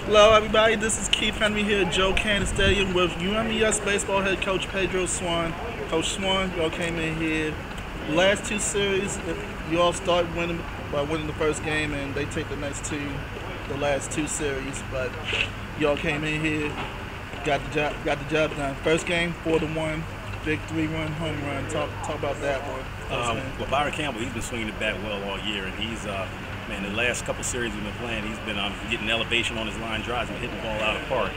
Hello everybody, this is Keith Henry here at Joe Cannon Stadium with UMES Baseball head coach Pedro Swan. Coach Swan, y'all came in here. Last two series, you all started winning by winning the first game, and they take the last two series. But y'all came in here, got the job done. First game, 4-1, big 3-run home run. Talk about that one. Well, Byron Campbell, he's been swinging the bat well all year, and he's man, the last couple series we've been playing, he's been getting elevation on his line drives and hitting the ball out of the park.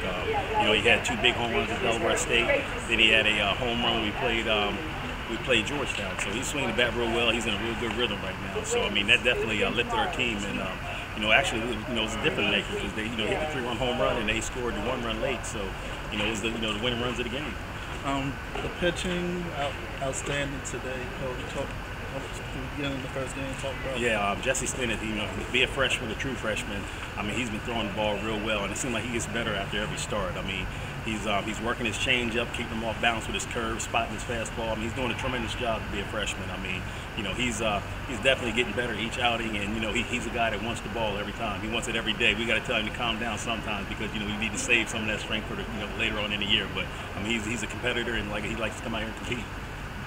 You know, he had two big home runs at Delaware State. Then he had a home run when we played Georgetown. So he's swinging the bat real well. He's in a real good rhythm right now. So I mean, that definitely lifted our team. And you know, actually, you know, it was a different night because they, you know, hit the 3-run home run and they scored the 1-run late. So you know, it was the the winning runs of the game. The pitching outstanding today. Beginning the first game, talk about. Yeah, Jesse Stinnett, you know, be a freshman, a true freshman. I mean, he's been throwing the ball real well, and it seems like he gets better after every start. I mean, he's working his changeup, keeping him off balance with his curve, spotting his fastball. I mean, he's doing a tremendous job to be a freshman. I mean, you know, he's definitely getting better each outing, and you know, he's a guy that wants the ball every time. He wants it every day. We got to tell him to calm down sometimes because you know you need to save some of that strength for the, you know, later on in the year. But I mean, he's a competitor, and like he likes to come out here and compete.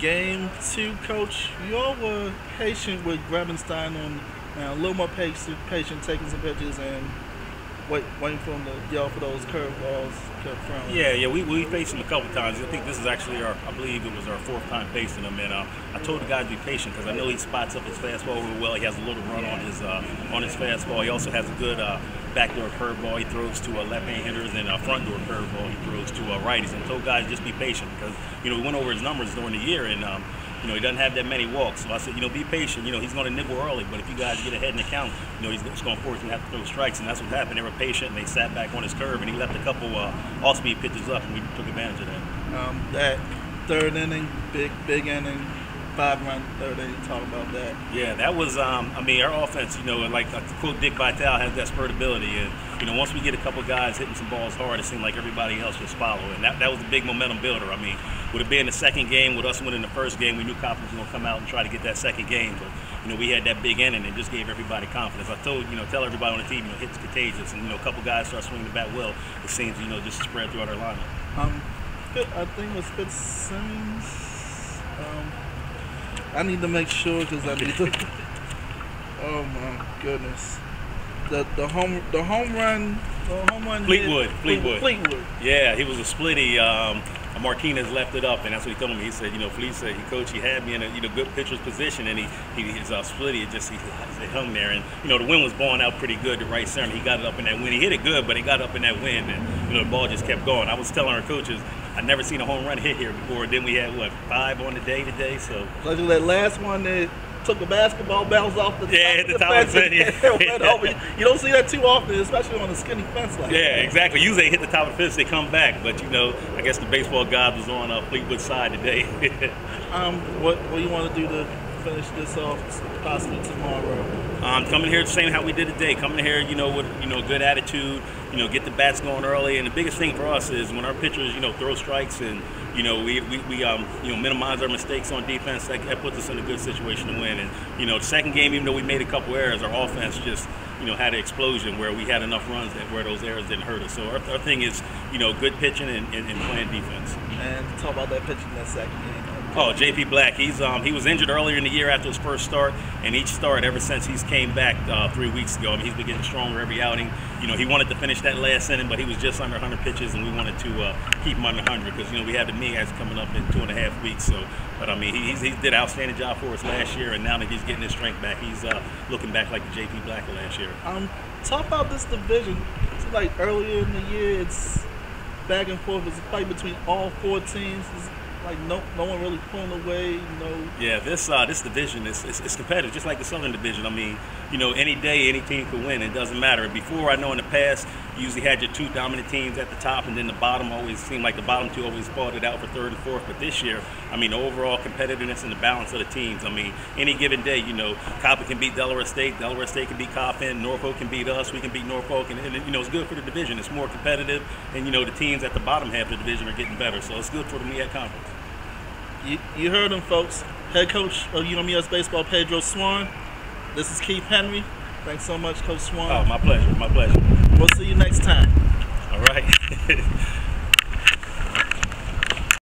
Game 2, Coach, you all were patient with Grebenstein on a little more patient, taking some pitches and waiting for him to yell for those curveballs. Yeah, we faced him a couple times. I think this is actually I believe it was our 4th time facing him, and I told the guys to be patient because I know he spots up his fastball real well. He has a little run on his fastball. He also has a good backdoor curveball he throws to left-hand hitters, and a front door curveball he throws to righties. And I told guys just be patient because you know we went over his numbers during the year, and you know he doesn't have that many walks. So I said, you know, be patient. You know he's going to nibble early, but if you guys get ahead in the count, you know he's going to force him to have to throw strikes, and that's what happened. They were patient and they sat back on his curve, and he left a couple off-speed pitches up, and we took advantage of that. That third inning, big inning. 5-run third inning, talk about that. Yeah, that was, I mean, our offense, you know, like to quote Dick Vitale, has that spurt ability. And, you know, once we get a couple guys hitting some balls hard, it seemed like everybody else just follow. And that was a big momentum builder. I mean, with it being the second game, with us winning the first game, we knew confidence was going to come out and try to get that second game. But, you know, we had that big inning and just gave everybody confidence. I told, you know, tell everybody on the team, you know, hits contagious. And, you know, a couple guys start swinging the bat well, it seems, you know, just spread throughout our lineup. I think it was Fitzsimmons. I need to make sure because I need to. Oh my goodness! The home run. Fleetwood. Yeah, he was a splitty. Martinez left it up, and that's what he told me. He said, you know, Fleet said, Coach, he had me in a good pitcher's position, and his splitty, it hung there, and you know the wind was blowing out pretty good to right center. He got it up in that wind. He hit it good, but he got up in that wind, and you know the ball just kept going. I was telling our coaches, I'd never seen a home run hit here before. Then we had 5 on the day today. So that last one that took the basketball, bounced off the top of the fence. You don't see that too often, especially on a skinny fence like that. Yeah, exactly. Usually they hit the top of the fence, they come back. But you know, I guess the baseball god was on Fleetwood's side today. What do you want to do to finish this off possibly tomorrow? Coming here saying how we did today. Coming here, you know, with good attitude. You know, get the bats going early. And the biggest thing for us is when our pitchers, you know, throw strikes and you know we minimize our mistakes on defense. That puts us in a good situation to win. And you know, the second game, even though we made a couple errors, our offense just had an explosion where we had enough runs where those errors didn't hurt us. So our thing is, you know, good pitching and playing defense. And talk about that pitching that second game. Oh, J.P. Black, he was injured earlier in the year after his first start, and each start ever since he's came back 3 weeks ago. I mean, he's been getting stronger every outing. You know, he wanted to finish that last inning, but he was just under 100 pitches, and we wanted to keep him under 100 because, you know, we had the MEAS coming up in 2.5 weeks. So, but I mean, he did an outstanding job for us last year, and now that he's getting his strength back, he's looking back like the J.P. Black of last year. Talk about this division. It's like earlier in the year, it's back and forth. It's a fight between all 4 teams. Like no one really pulling away, Yeah, this division is competitive, just like the Southern Division. I mean, you know, any day any team could win. It doesn't matter. Before, I know in the past, you usually had your 2 dominant teams at the top, and then the bottom always seemed like the bottom 2 always fought it out for 3rd and 4th. But this year, I mean, the overall competitiveness and the balance of the teams. I mean, any given day, you know, Coppin can beat Delaware State can beat Coppin, Norfolk can beat us, we can beat Norfolk, and you know, it's good for the division. It's more competitive, and you know, the teams at the bottom half of the division are getting better. So it's good for the MEAC conference. You heard him, folks. Head coach of UMES Baseball, Pedro Swan. This is Keith Henry. Thanks so much, Coach Swan. Oh, my pleasure. My pleasure. We'll see you next time.